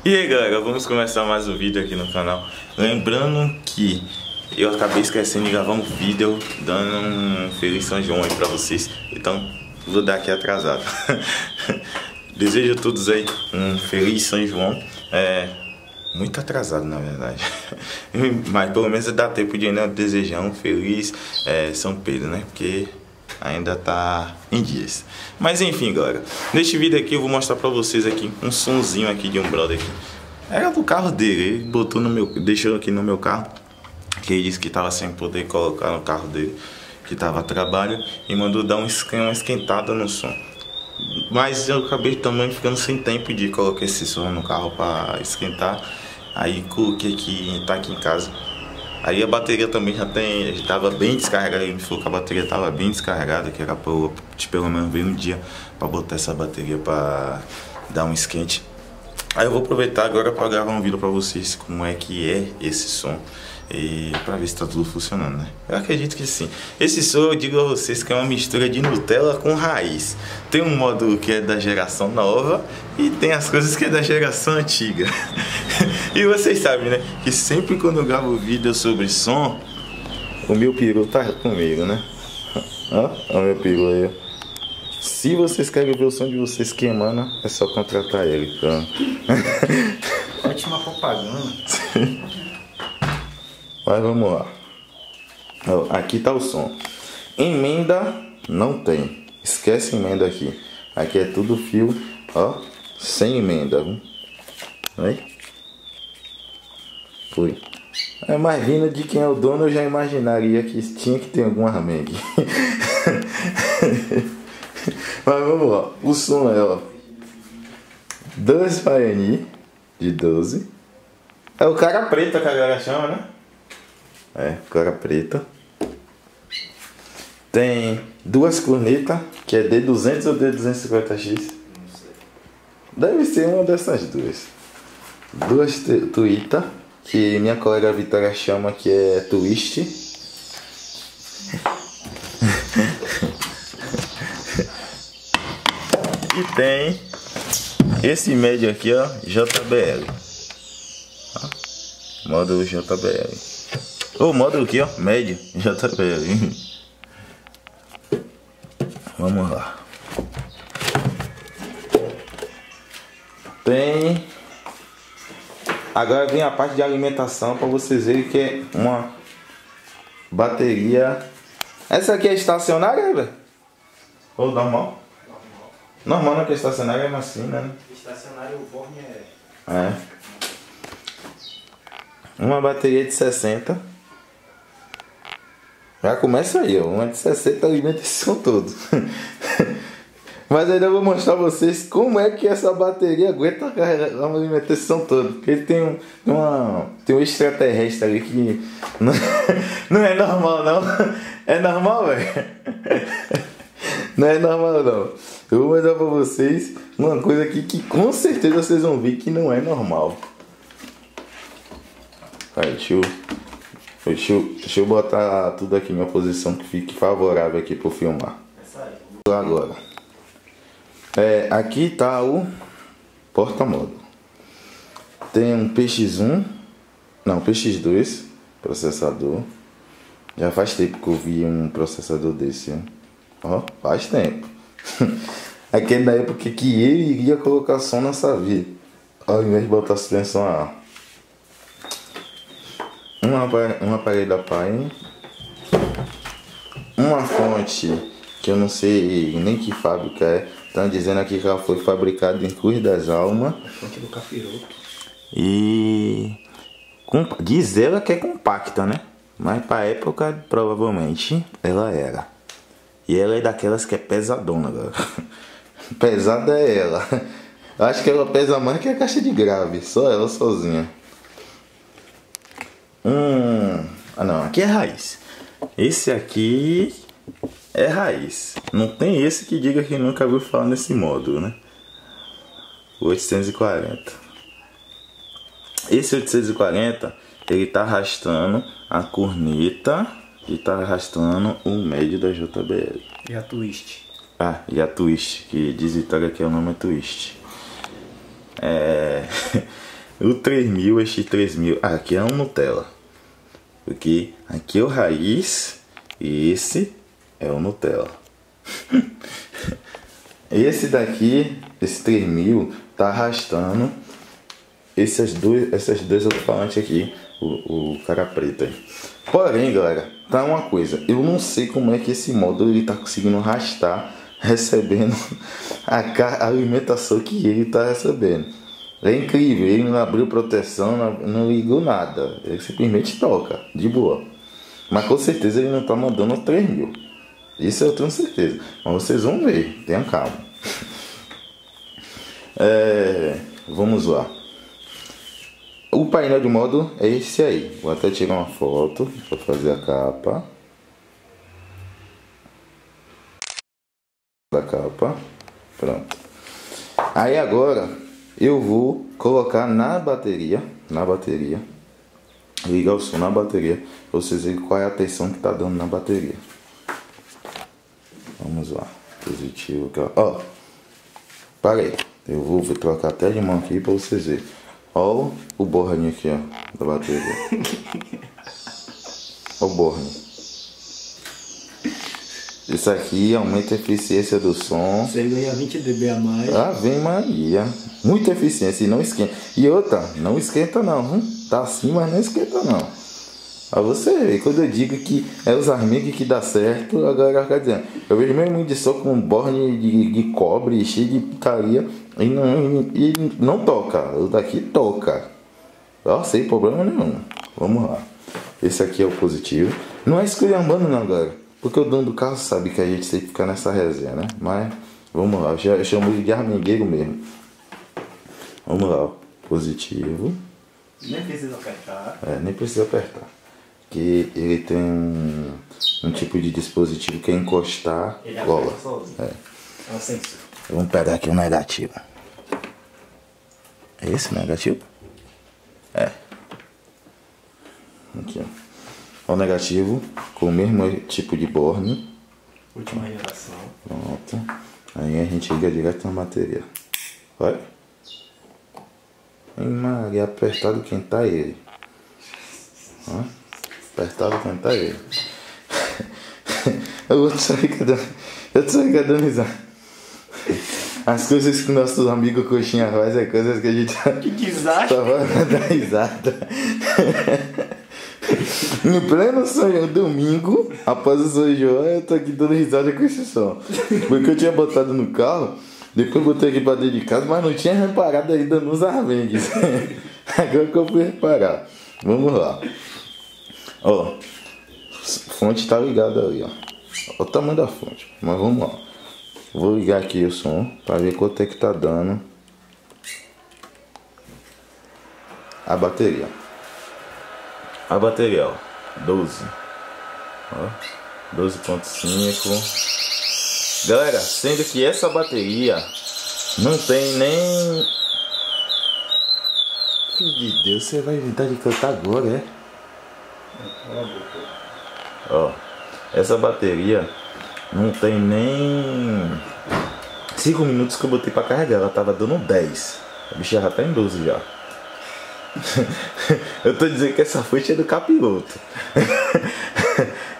E aí galera, vamos começar mais um vídeo aqui no canal. Lembrando que eu acabei esquecendo de gravar um vídeo dando um Feliz São João aí pra vocês. Então vou dar aqui atrasado. Desejo a todos aí um Feliz São João. Muito atrasado na verdade. Mas pelo menos dá tempo de ainda desejar um Feliz São Pedro, né? Porque ainda tá em dias. Mas enfim galera, neste vídeo aqui eu vou mostrar pra vocês aqui um sonzinho aqui de um brother aqui. Era do carro dele, ele botou no meu, deixou aqui no meu carro, que ele disse que tava sem poder colocar no carro dele, que tava a trabalho, e mandou dar uma esquentada no som. Mas eu acabei também ficando sem tempo de colocar esse som no carro pra esquentar. Aí coloquei aqui, tá aqui em casa. Aí a bateria também já estava bem descarregada. Ele me falou que a bateria estava bem descarregada, que era para eu pelo menos ver um dia para botar essa bateria para dar um esquente. Aí eu vou aproveitar agora para gravar um vídeo para vocês como é que é esse som e para ver se está tudo funcionando, né? Eu acredito que sim. Esse som eu digo a vocês que é uma mistura de Nutella com raiz. Tem um módulo que é da geração nova e tem as coisas que é da geração antiga. E vocês sabem, né, que sempre quando eu gravo vídeo sobre som, o meu peru tá comigo, né? Ó, o meu peru aí. Se vocês querem ver o som de vocês queimando, é só contratar ele, pronto. Ótima propaganda. Mas vamos lá. Ó, aqui tá o som. Emenda não tem. Esquece emenda aqui. Aqui é tudo fio, ó, sem emenda, viu? Aí. Foi. Mas vindo de quem é o dono, eu já imaginaria que tinha que ter algum armengue. Mas vamos lá. O som é, ó, 2 Paini de 12. É o cara preta que a galera chama, né? É, cara preta. Tem 2 cornetas, que é D200 ou D250X? Deve ser uma dessas duas. 2 tuita, que minha colega Vitória chama que é twist. E tem esse médio aqui, ó, JBL. Ó, módulo JBL. O módulo aqui, ó, médio JBL. Vamos lá. Tem. Agora vem a parte de alimentação para vocês verem que é uma bateria. Essa aqui é estacionária, velho? Ou normal? Normal, não, que é estacionária é macia, né? Estacionário, o borne é. Uma bateria de 60. Já começa aí, ó. Uma de 60 alimenta esse som todo. Mas ainda vou mostrar a vocês como é que essa bateria aguenta carregar a alimentação toda. Porque ele tem um extraterrestre ali que não é normal não. É normal, velho? Não é normal não. Eu vou mostrar pra vocês uma coisa aqui que com certeza vocês vão ver que não é normal. Aí, deixa eu botar tudo aqui em uma posição que fique favorável aqui para filmar. Agora. Aqui tá o porta-módulo. Tem um PX1, não, PX2 processador. Já faz tempo que eu vi um processador desse, hein? Ó, faz tempo. Aqui é da época que ele iria colocar som nessa vida, ao invés de botar suspensão a ar. Um aparelho da Pine. Uma fonte que eu não sei nem que fábrica é. Estão dizendo aqui que ela foi fabricada em Cruz das Almas. A fonte do capiroto. E diz ela que é compacta, né? Mas pra época provavelmente ela era. E ela é daquelas que é pesadona, galera. Pesada é ela. Eu acho que ela pesa mais que a caixa de grave. Só ela sozinha. Ah não, aqui é raiz. Esse aqui é raiz. Não tem esse que diga que nunca viu falar nesse módulo, né? 840. Esse 840, ele tá arrastando a corneta e tá arrastando o médio da JBL. E a twist. Ah, e a twist, que diz Vitória que o nome é twist. O 3000, este 3000. Ah, aqui é um Nutella. Porque aqui é o raiz e esse é o Nutella. Esse daqui, esse 3000, tá arrastando essas dois alto-falantes aqui, o cara preto aí. Porém, galera, tá uma coisa, eu não sei como é que esse módulo ele tá conseguindo arrastar, recebendo a alimentação que ele tá recebendo. É incrível, ele não abriu proteção, não ligou nada, ele simplesmente toca, de boa. Mas com certeza ele não tá mandando 3000. Isso eu tenho certeza. Mas vocês vão ver, tenham calma. Vamos lá. O painel de módulo é esse aí. Vou até tirar uma foto para fazer a capa. Da capa. Pronto. Aí agora eu vou colocar na bateria. Ligar o som na bateria. Para vocês verem qual é a tensão que tá dando na bateria. Vamos lá. Positivo. Ó. Parei. Eu vou trocar até de mão aqui para vocês verem. Ó o borne aqui, ó, da bateria. Ó o borne. Isso aqui aumenta a eficiência do som. Você ganha 20 dB a mais. Ave Maria. Muita eficiência e não esquenta. E outra, não esquenta não. Tá assim, mas não esquenta não. Pra você ver, quando eu digo que é os amigos que dá certo, a galera fica dizendo. Eu vejo mesmo de som com um borne de cobre cheio de putaria e não toca. O daqui toca. Ó, sem problema nenhum. Vamos lá. Esse aqui é o positivo. Não é esculhambando não, galera. Porque o dono do carro sabe que a gente tem que ficar nessa resenha, né? Mas vamos lá. Eu chamo ele de armengueiro mesmo. Vamos lá, ó. Positivo. Nem precisa apertar. Nem precisa apertar. Que ele tem um tipo de dispositivo que é encostar, ele cola. É um sensor. Vamos pegar aqui o negativo. É esse o negativo? É. Aqui, ó. O negativo com o mesmo tipo de borne. Última geração. Pronto. Aí a gente liga direto na bateria. Olha. Maria, apertado quem tá ele. Ó. Apertado quem tá ele. Eu vou te sair dando risada. As coisas que nossos amigos coxinha faz é coisas que a gente que desastre. só vai dar risada. No pleno sonho, domingo, após o São João, eu tô aqui dando risada com esse som. Porque eu tinha botado no carro, depois botei aqui pra dentro de casa, mas não tinha reparado ainda nos armengues. Agora que eu fui reparar. Vamos lá. Ó, fonte tá ligada ali, ó. Olha o tamanho da fonte. Mas vamos lá. Vou ligar aqui o som para ver quanto é que tá dando a bateria. A bateria, ó, 12. Ó, 12.5. Galera, sendo que essa bateria não tem nem... Filho de Deus, você vai inventar de cantar agora, é? Ó, essa bateria não tem nem 5 minutos que eu botei pra carregar, ela tava dando 10. A bicha já tá em 12 já. Eu tô dizendo que essa fonte é do capiroto.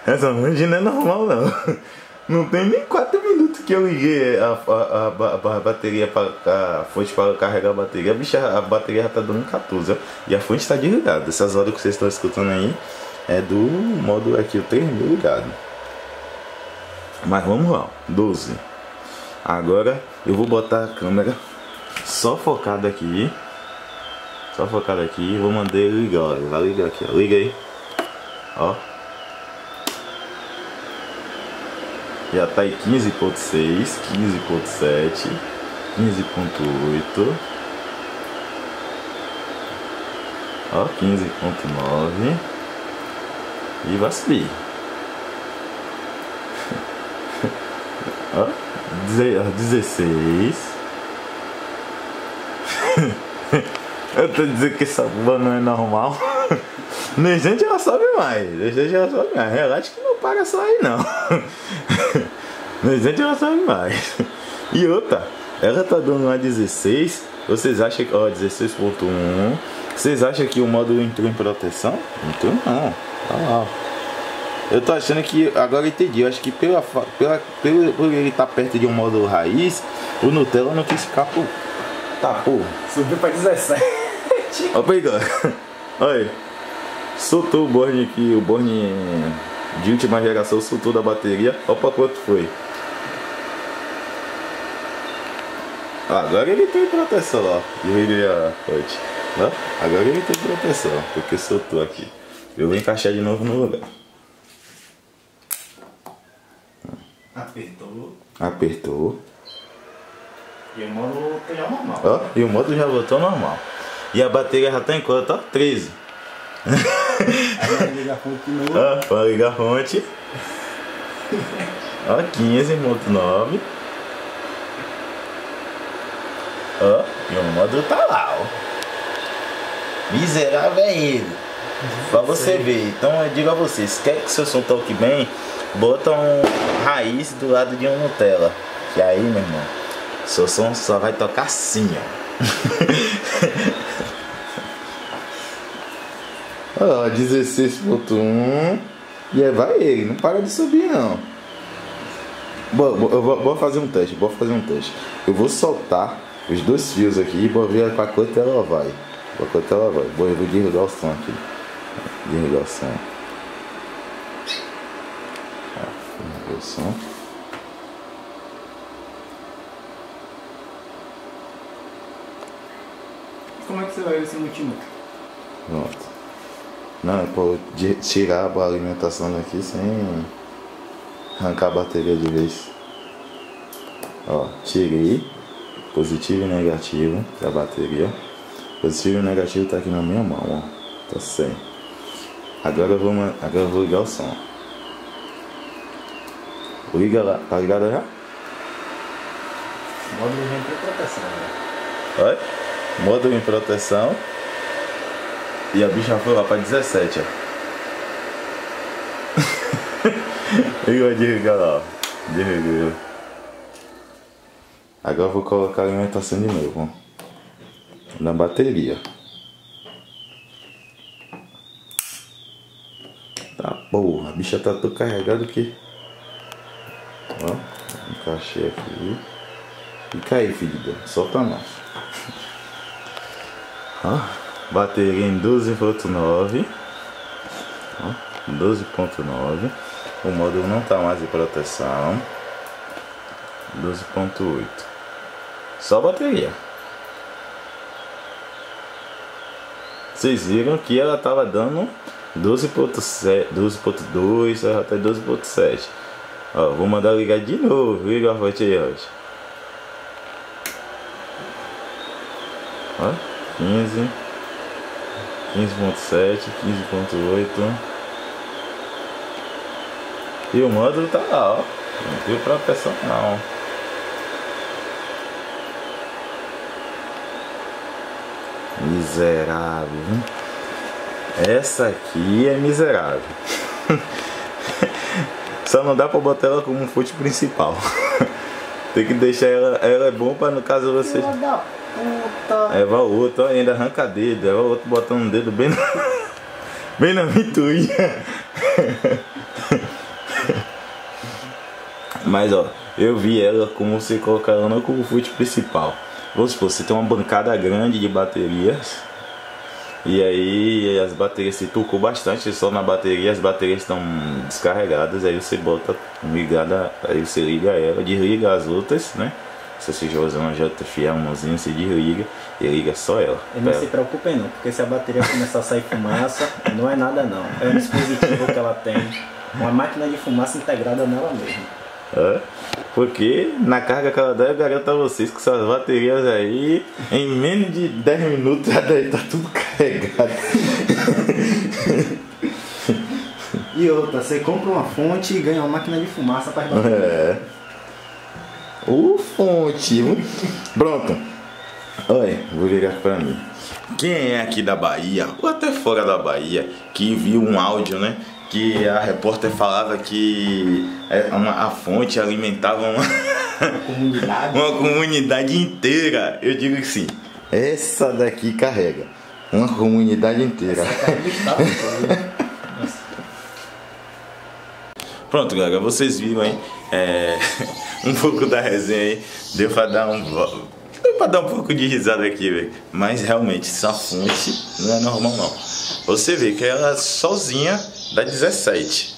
Essa fonte não é normal não. Não tem nem 4 minutos que eu liguei a bateria para a fonte para carregar a bateria. A bateria já tá dando 14, ó. E a fonte tá desligada. Essas horas que vocês estão escutando aí é do modo aqui, o 3000 ligado. Mas vamos lá, 12. Agora eu vou botar a câmera só focada aqui. Só focada aqui. Vou mandar ele ligar, ó. Vai ligar aqui, ó. Liga aí. Ó. Já tá em 15.6, 15.7, 15.8. Ó, 15.9. E vai subir. Ó, 16. Eu tô dizendo que essa bomba não é normal. No instante ela sobe mais. Relaxa que não para só aí não. No instante ela sobe mais. E outra, ela tá dando uma 16 Vocês acham que, ó, 16.1, vocês acham que o módulo entrou em proteção? Entrou não, tá lá, ó. Eu tô achando que, agora eu entendi, eu acho que por ele estar perto de um módulo raiz, o Nutella não quis ficar por... Tá, porra. Subiu pra 17. Ó, pegou. Olha aí. Soltou o borne aqui, o borne de última geração, soltou da bateria. Opa, quanto foi? Agora ele tem proteção, ó. Desliguei a fonte. Agora ele tem proteção, porque soltou aqui. Eu vou encaixar de novo no lugar. Apertou. Apertou. E o módulo tá já normal. Ó, e o módulo já voltou normal. E a bateria já tá em quanto? Ó, 13. Aí vai ligar a fonte de novo. Ó, para ligar a fonte. Ó, 15.9. Ó, e o módulo tá lá, ó. Miserável é ele. Pra você ver. Então eu digo a vocês, quer que seu som toque bem, bota um raiz do lado de um Nutella. Que aí, meu irmão, seu som só vai tocar assim, ó. Ó, 16.1. E aí vai ele, não para de subir não. Vou fazer um teste, Eu vou soltar os dois fios aqui e vou ver pra quanto ela vai. Vou desligar o som aqui. Desligar o som. Desligar o som. Como é que você vai ver esse multímetro? Pronto. Não, é pra tirar a alimentação daqui sem arrancar a bateria de vez. Ó, tirei. Positivo e negativo da bateria. Positivo e negativo tá aqui na minha mão, ó. Tá sem. Agora eu vou ligar o som. Liga lá. Tá ligado já? O módulo já entrou em proteção, né? Olha. Módulo em proteção. E a bicha foi lá pra 17, ó. Eu vou desligar lá, ó. Desligou. Agora eu vou colocar a alimentação de novo, ó. Na bateria. Tá, porra, a bicha tá tão carregada que... Ó, encaixei aqui. Fica aí, filho de Deus, solta não. Ó, bateria em 12.9. Ó, 12.9. O módulo não tá mais em proteção. 12.8. Só bateria. Vocês viram que ela tava dando 12.7, 12.2, até 12.7. Ó, vou mandar ligar de novo. Liga a fonte aí, hoje. Ó, 15, 15.7, 15.8. E o módulo tá lá, ó. Não tem proteção não. Miserável, hein? Essa aqui é miserável. Só não dá pra botar ela como fonte principal. Tem que deixar ela é bom pra no caso você. Filha da puta. É, vai o outro, ó, ainda arranca dedo. É, vai o outro botando um dedo bem bem na ventoinha. Mas ó, eu vi ela como você colocar ela não como fonte principal. Vamos supor, você tem uma bancada grande de baterias. E aí as baterias se tocou bastante só na bateria, as baterias estão descarregadas, aí você bota ligada, aí você liga ela, desliga as outras, né? Se você estiver usando uma JFE, um mãozinho, você desliga e liga só ela. E não se preocupem não, porque se a bateria começar a sair fumaça, não é nada não. É um dispositivo que ela tem, uma máquina de fumaça integrada nela mesma. É, porque na carga que ela dá, eu garanto a vocês que essas baterias aí, em menos de 10 minutos, já deve estar tudo carregado. E outra, você compra uma fonte e ganha uma máquina de fumaça para bater. É. Fonte. Pronto. Olha, vou ligar pra mim. Quem é aqui da Bahia, ou até fora da Bahia, que viu um áudio, né? Que a repórter falava que a fonte alimentava uma Comunidade. uma comunidade inteira. Eu digo que sim. Essa daqui carrega uma comunidade inteira. Pronto, galera, vocês viram aí um pouco da resenha aí. Deu pra dar um pouco de risada aqui, velho. Mas realmente essa fonte não é normal não. Você vê que ela sozinha dá 17.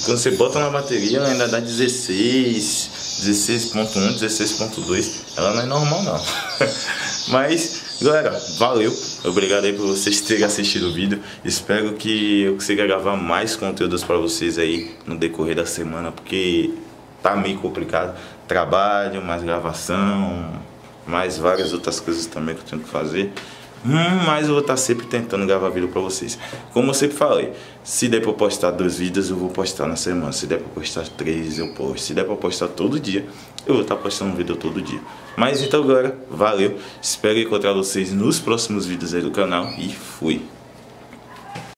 Quando você bota na bateria ela ainda dá 16, 16.1, 16.2. Ela não é normal não. Mas galera, valeu, obrigado aí por vocês terem assistido o vídeo. Espero que eu consiga gravar mais conteúdos para vocês aí no decorrer da semana, porque tá meio complicado. Trabalho, mais gravação, mais várias outras coisas também que eu tenho que fazer. Mas eu vou estar sempre tentando gravar vídeo pra vocês. Como eu sempre falei, se der pra postar 2 vídeos, eu vou postar na semana. Se der pra postar 3, eu posto. Se der pra postar todo dia, eu vou estar postando um vídeo todo dia. Mas então, galera, valeu. Espero encontrar vocês nos próximos vídeos aí do canal. E fui!